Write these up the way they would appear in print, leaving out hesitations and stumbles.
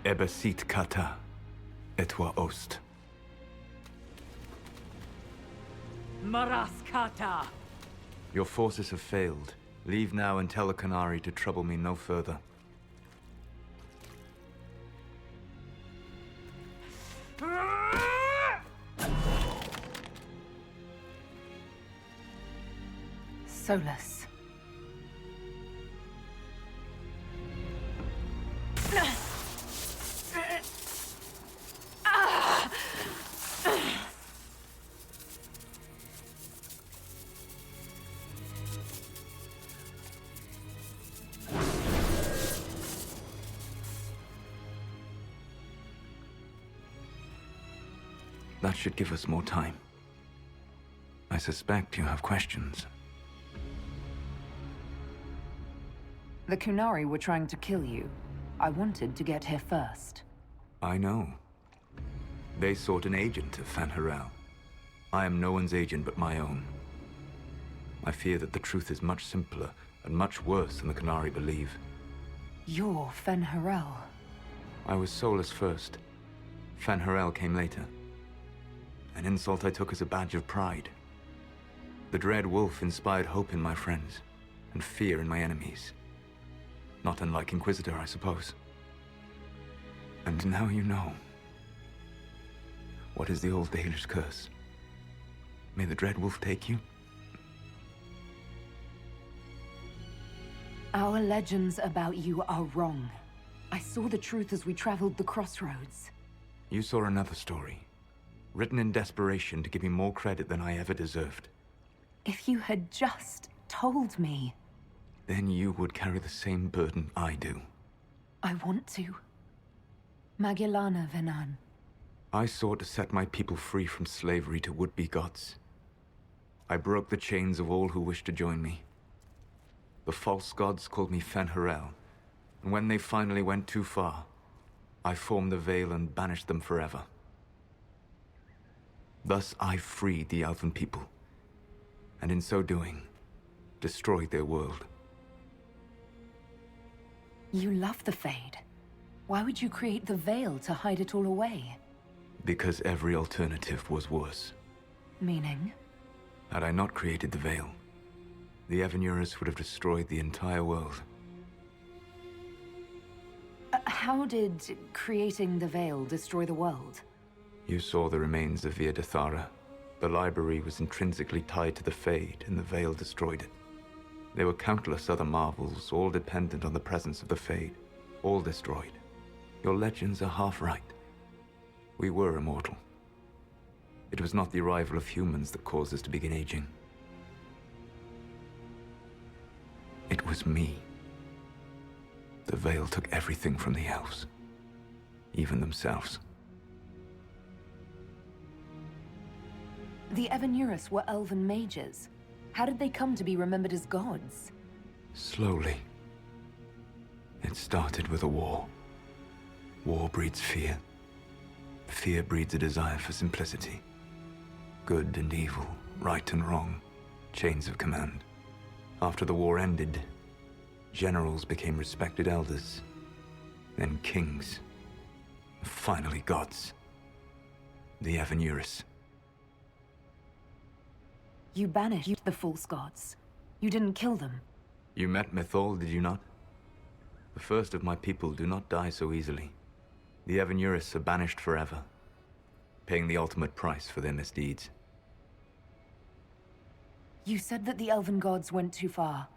Ebesit kata, etwa ost. Maraskata! Your forces have failed. Leave now and tell the Canary to trouble me no further. Solas. That should give us more time. I suspect you have questions. The Kunari were trying to kill you. I wanted to get here first. I know. They sought an agent of Fan Harel. I am no one's agent but my own. I fear that the truth is much simpler and much worse than the Canary believe. You're Fen Harel. I was Solas first. Fan Harel came later. An insult I took as a badge of pride. The Dread Wolf inspired hope in my friends, and fear in my enemies. Not unlike Inquisitor, I suppose. And now you know. What is the old Dalish curse? May the Dread Wolf take you? Our legends about you are wrong. I saw the truth as we traveled the crossroads. You saw another story. Written in desperation to give me more credit than I ever deserved. If you had just told me. Then you would carry the same burden I do. I want to. Magellana Venan. I sought to set my people free from slavery to would-be gods. I broke the chains of all who wished to join me. The false gods called me Fen Harel, and when they finally went too far, I formed the Veil and banished them forever. Thus I freed the Elven people, and in so doing, destroyed their world. You love the Fade. Why would you create the Veil to hide it all away? Because every alternative was worse. Meaning? Had I not created the Veil, the Evanurus would have destroyed the entire world. How did creating the Veil destroy the world? You saw the remains of Via Dathara. The library was intrinsically tied to the Fade, and the Veil destroyed it. There were countless other marvels, all dependent on the presence of the Fade, all destroyed. Your legends are half right. We were immortal. It was not the arrival of humans that caused us to begin aging. It was me. The Veil took everything from the elves, even themselves. The Evanurus were elven mages. How did they come to be remembered as gods? Slowly. It started with a war. War breeds fear. Fear breeds a desire for simplicity. Good and evil, right and wrong, chains of command. After the war ended, generals became respected elders, then kings, finally gods. The Evanurus. You banished the false gods. You didn't kill them. You met Mythol, did you not? The first of my people do not die so easily. The Evanurus are banished forever, paying the ultimate price for their misdeeds. You said that the elven gods went too far.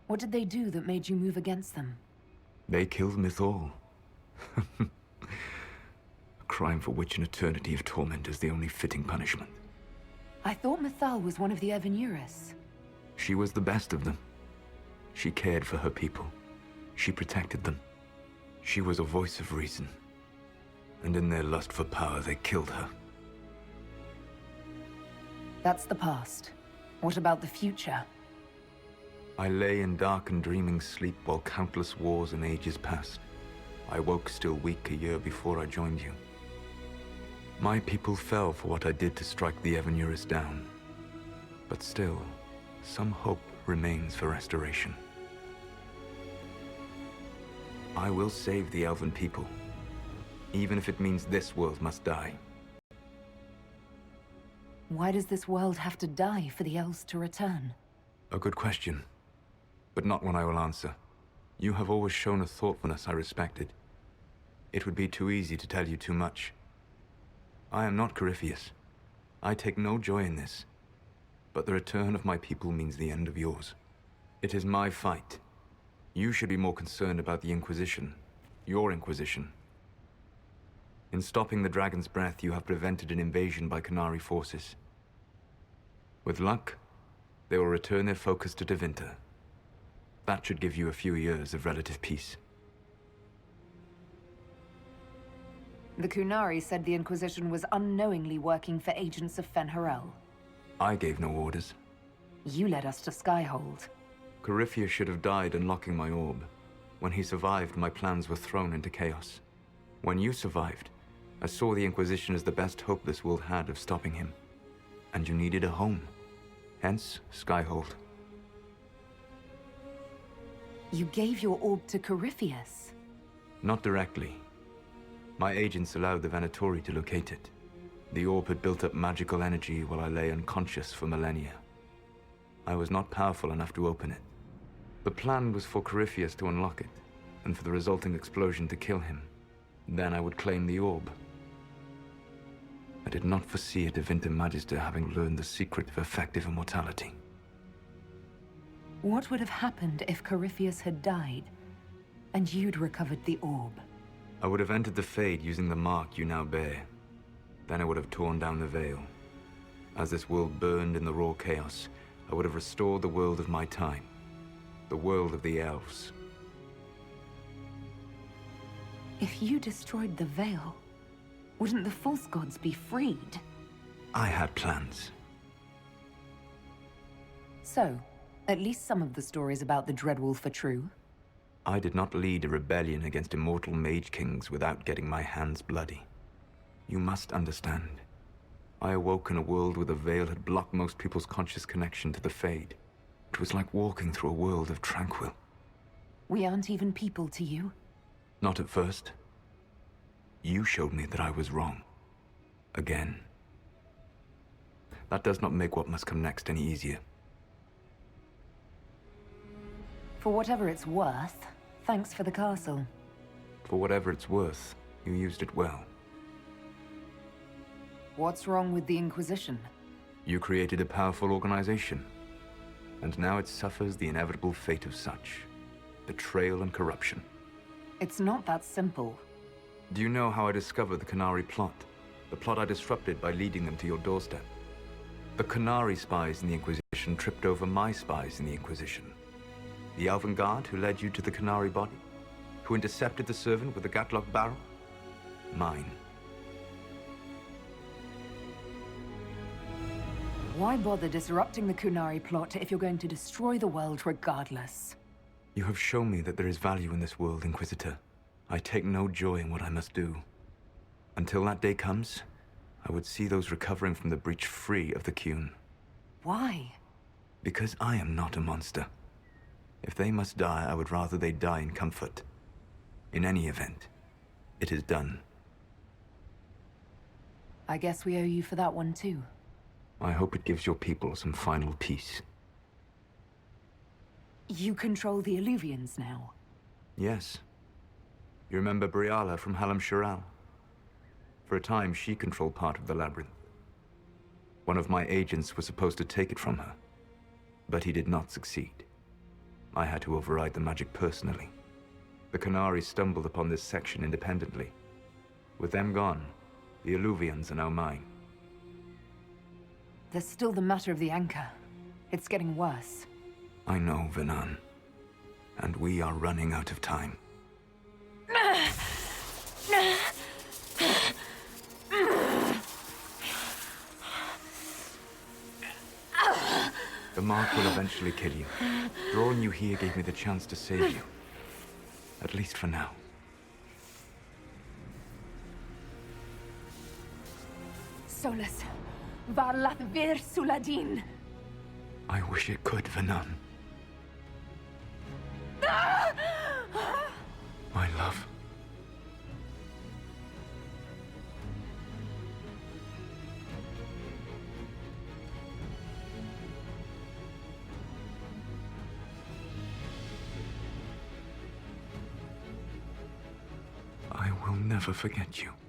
What did they do that made you move against them? They killed Mythol. A crime for which an eternity of torment is the only fitting punishment. I thought Mythal was one of the Evanurus. She was the best of them. She cared for her people. She protected them. She was a voice of reason. And in their lust for power, they killed her. That's the past. What about the future? I lay in dark and dreaming sleep while countless wars and ages passed. I woke still weak a year before I joined you. My people fell for what I did to strike the Evanurus down. But still, some hope remains for restoration. I will save the Elven people, even if it means this world must die. Why does this world have to die for the elves to return? A good question, but not one I will answer. You have always shown a thoughtfulness I respected. It would be too easy to tell you too much. I am not Corypheus. I take no joy in this. But the return of my people means the end of yours. It is my fight. You should be more concerned about the Inquisition. Your Inquisition. In stopping the Dragon's Breath, you have prevented an invasion by Qunari forces. With luck, they will return their focus to Tevinter. That should give you a few years of relative peace. The Qunari said the Inquisition was unknowingly working for agents of Fen'Harel. I gave no orders. You led us to Skyhold. Corypheus should have died unlocking my orb. When he survived, my plans were thrown into chaos. When you survived, I saw the Inquisition as the best hope this world had of stopping him. And you needed a home. Hence, Skyhold. You gave your orb to Corypheus? Not directly. My agents allowed the Venatori to locate it. The orb had built up magical energy while I lay unconscious for millennia. I was not powerful enough to open it. The plan was for Corypheus to unlock it, and for the resulting explosion to kill him. Then I would claim the orb. I did not foresee a Tevinter Magister having learned the secret of effective immortality. What would have happened if Corypheus had died, and you'd recovered the orb? I would have entered the Fade using the mark you now bear. Then I would have torn down the veil. As this world burned in the raw chaos, I would have restored the world of my time. The world of the elves. If you destroyed the veil, wouldn't the false gods be freed? I had plans. So, at least some of the stories about the Dreadwolf are true. I did not lead a rebellion against immortal mage kings without getting my hands bloody. You must understand. I awoke in a world where the veil had blocked most people's conscious connection to the Fade. It was like walking through a world of tranquil. We aren't even people to you? Not at first. You showed me that I was wrong. Again. That does not make what must come next any easier. For whatever it's worth, thanks for the castle. For whatever it's worth, you used it well. What's wrong with the Inquisition? You created a powerful organization, and now it suffers the inevitable fate of such. Betrayal and corruption. It's not that simple. Do you know how I discovered the Qunari plot? The plot I disrupted by leading them to your doorstep. The Qunari spies in the Inquisition tripped over my spies in the Inquisition. The Elven Guard who led you to the Qunari body? Who intercepted the servant with the Gatlock barrel? Mine. Why bother disrupting the Qunari plot if you're going to destroy the world regardless? You have shown me that there is value in this world, Inquisitor. I take no joy in what I must do. Until that day comes, I would see those recovering from the breach free of the Qun. Why? Because I am not a monster. If they must die, I would rather they die in comfort. In any event, it is done. I guess we owe you for that one too. I hope it gives your people some final peace. You control the Illuvians now? Yes. You remember Briala from Halam Shiral? For a time, she controlled part of the labyrinth. One of my agents was supposed to take it from her, but he did not succeed. I had to override the magic personally. The Qunari stumbled upon this section independently. With them gone, the Illuvians are now mine. There's still the matter of the anchor. It's getting worse. I know, Venan. And we are running out of time. The mark will eventually kill you. Drawing you here gave me the chance to save you. At least for now. Solas, Varlath Vir Suladin. I wish it could, Venan. My love. never forget you.